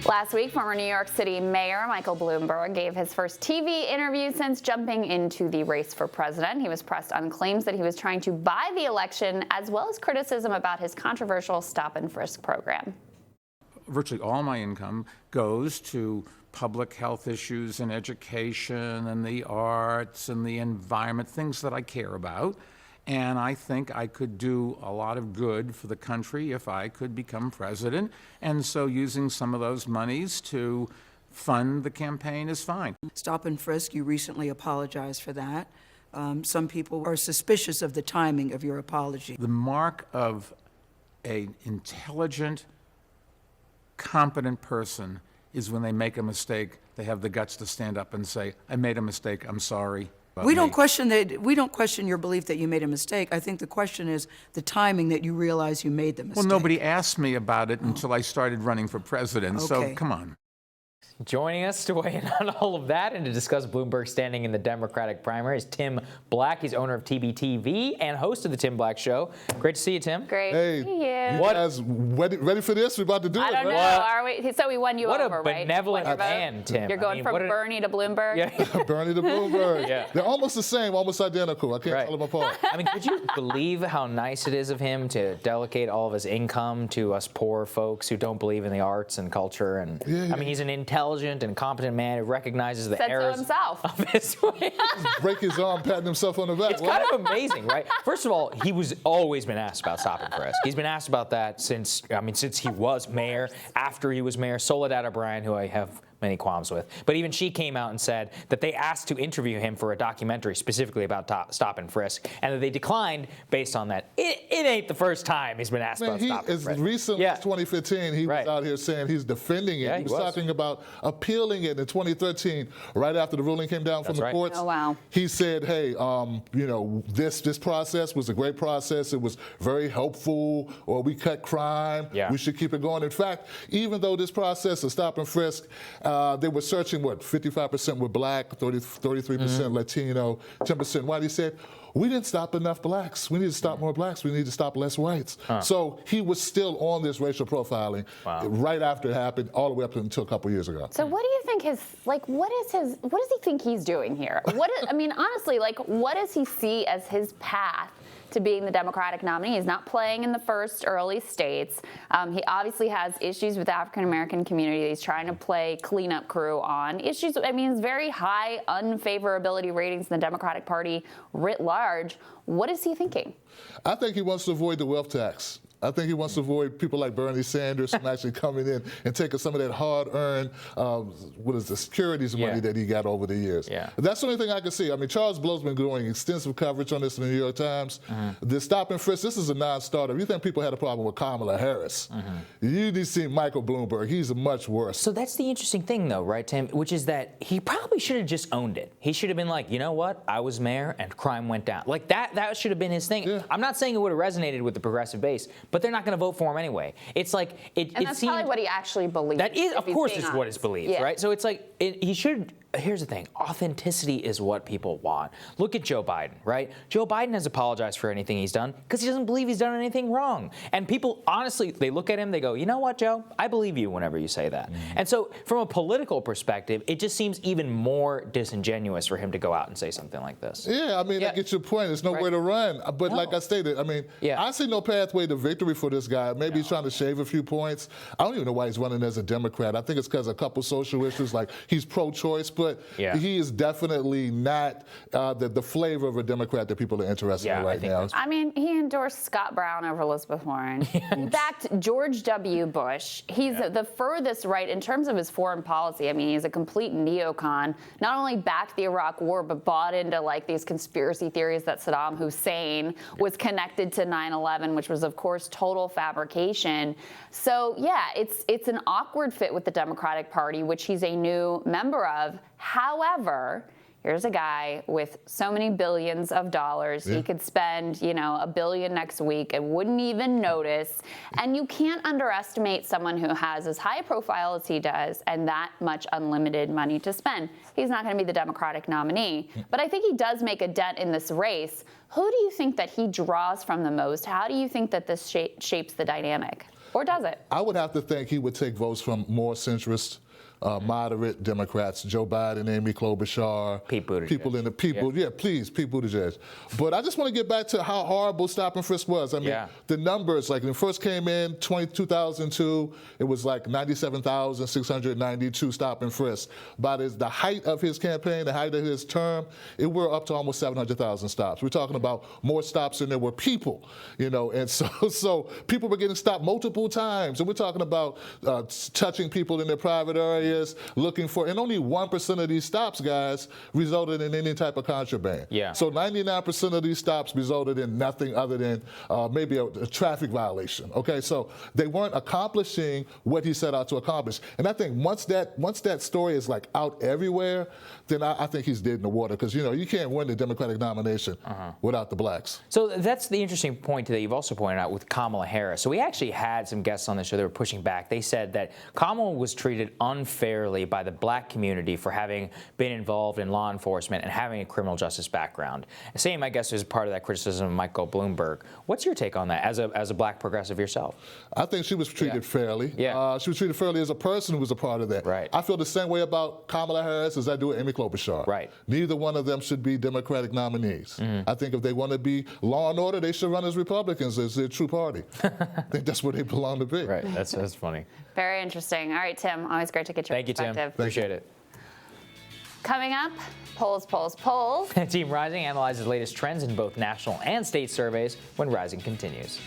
Last week, former New York City Mayor Michael Bloomberg gave his first TV interview since jumping into the race for president. He was pressed on claims that he was trying to buy the election, as well as criticism about his controversial stop and frisk program. Virtually all my income goes to public health issues and education and the arts and the environment, things that I care about. And I think I could do a lot of good for the country if I could become president. And so using some of those monies to fund the campaign is fine. Stop and frisk, you recently apologized for that. Some people are suspicious of the timing of your apology. The mark of an intelligent, competent person is when they make a mistake, they have the guts to stand up and say, I made a mistake, I'm sorry. We don't question that. We don't question your belief that you made a mistake. I think the question is the timing that you realize you made the mistake. Well, nobody asked me about it until I started running for president, so come on. Joining us to weigh in on all of that and to discuss Bloomberg standing in the Democratic primary is Tim Black. He's owner of TBTV and host of the Tim Black Show. Great to see you, Tim. Great to see you. You guys ready for this? We're about to do it. I don't know. Are we? So we won you over, right? What a benevolent man, Tim. You're going from Bernie to Bloomberg? Yeah. Bernie to Bloomberg. Yeah. They're almost the same, almost identical. I can't tell them apart. I mean, could you believe how nice it is of him to delegate all of his income to us poor folks who don't believe in the arts and culture? And I mean, he's an intelligent and competent man who recognizes the errors of his way. Break his arm, patting himself on the back. It's kind of amazing, right? First of all, he was always been asked about stop and frisk. He's been asked about that since he was mayor, after he was mayor. Soledad O'Brien, who I have many qualms with. But even she came out and said that they asked to interview him for a documentary specifically about stop and frisk, and that they declined based on that. It ain't the first time he's been asked about stop and frisk. As recent as 2015, he was out here saying he's defending it. Yeah, he was talking about appealing it in 2013, right after the ruling came down from the courts. Oh, wow. He said, hey, this process was a great process. It was very helpful, or we cut crime. Yeah. We should keep it going. In fact, even though this process of stop and frisk, they were searching, 55% were black, 33% Latino, 10% white. He said, we didn't stop enough blacks. We need to stop more blacks. We need to stop less whites. So he was still on this racial profiling right after it happened, all the way up until a couple years ago. So what do you think what does he think he's doing here? Honestly, what does he see as his path to being the Democratic nominee? He's not playing in the first early states. He obviously has issues with the African-American community that he's trying to play cleanup crew on. Issues, it's very high unfavorability ratings in the Democratic Party writ large. What is he thinking? I think he wants to avoid the wealth tax. I think he wants to avoid people like Bernie Sanders from actually coming in and taking some of that hard-earned, securities money that he got over the years. Yeah. That's the only thing I can see. I mean, Charles Blow's been doing extensive coverage on this in the New York Times. The stop and frisk, this is a non-starter. If you think people had a problem with Kamala Harris, you need to see Michael Bloomberg. He's much worse. So that's the interesting thing, though, right, Tim? Which is that he probably should have just owned it. He should have been like, you know what? I was mayor and crime went down. Like that should have been his thing. Yeah. I'm not saying it would have resonated with the progressive base, but they're not going to vote for him anyway. It's like that's probably what he actually believes. That is, of course, is what is believed, right? So it's like he should. Here's the thing: authenticity is what people want. Look at Joe Biden, right? Joe Biden has apologized for anything he's done because he doesn't believe he's done anything wrong. And people, honestly, they look at him, they go, you know what, Joe? I believe you whenever you say that. And so, from a political perspective, it just seems even more disingenuous for him to go out and say something like this. Yeah, I get your point. There's no way to run. But like I stated, I see no pathway to victory for this guy. Maybe he's trying to shave a few points. I don't even know why he's running as a Democrat. I think it's because of a couple social issues, like he's pro-choice, but he is definitely not the flavor of a Democrat that people are interested in right now. He endorsed Scott Brown over Elizabeth Warren. He backed George W. Bush. He's the furthest right in terms of his foreign policy. He's a complete neocon. Not only backed the Iraq War, but bought into these conspiracy theories that Saddam Hussein was connected to 9/11, which was, of course, total fabrication. So, it's an awkward fit with the Democratic Party, which he's a new member of. However, here's a guy with so many billions of dollars. He could spend, $1 billion next week and wouldn't even notice. And you can't underestimate someone who has as high a profile as he does and that much unlimited money to spend. He's not going to be the Democratic nominee. But I think he does make a dent in this race. Who do you think that he draws from the most? How do you think that this shapes the dynamic? Or does it? I would have to think he would take votes from more centrist, moderate Democrats, Joe Biden, Amy Klobuchar, Pete Buttigieg. people in the people. Yeah, please, Pete Buttigieg. But I just want to get back to how horrible stop and frisk was. I mean, the numbers, like when it first came in, 2002, it was like 97,692 stop and frisk. By the height of his campaign, the height of his term, we're up to almost 700,000 stops. We're talking about more stops than there were people, and so people were getting stopped multiple times. And we're talking about touching people in their private areas, looking for, and only 1% of these stops, guys, resulted in any type of contraband. Yeah. So 99% of these stops resulted in nothing other than maybe a traffic violation. Okay, so they weren't accomplishing what he set out to accomplish. And I think once that story is like out everywhere, then I think he's dead in the water, because you can't win the Democratic nomination without the blacks. So that's the interesting point that you've also pointed out with Kamala Harris. So we actually had some guests on the show that were pushing back. They said that Kamala was treated unfairly by the black community for having been involved in law enforcement and having a criminal justice background. Same, I guess, is part of that criticism of Michael Bloomberg. What's your take on that as a black progressive yourself? I think she was treated fairly. Yeah. She was treated fairly as a person who was a part of that. Right. I feel the same way about Kamala Harris as I do with Amy Klobuchar. Right. Neither one of them should be Democratic nominees. I think if they want to be law and order, they should run as Republicans, as their true party. I think that's where they belong to be. Right. That's funny. Very interesting. All right, Tim, always great to get your Thank you, Tim. perspective. Appreciate it. Coming up, polls. Team Rising analyzes latest trends in both national and state surveys when Rising continues.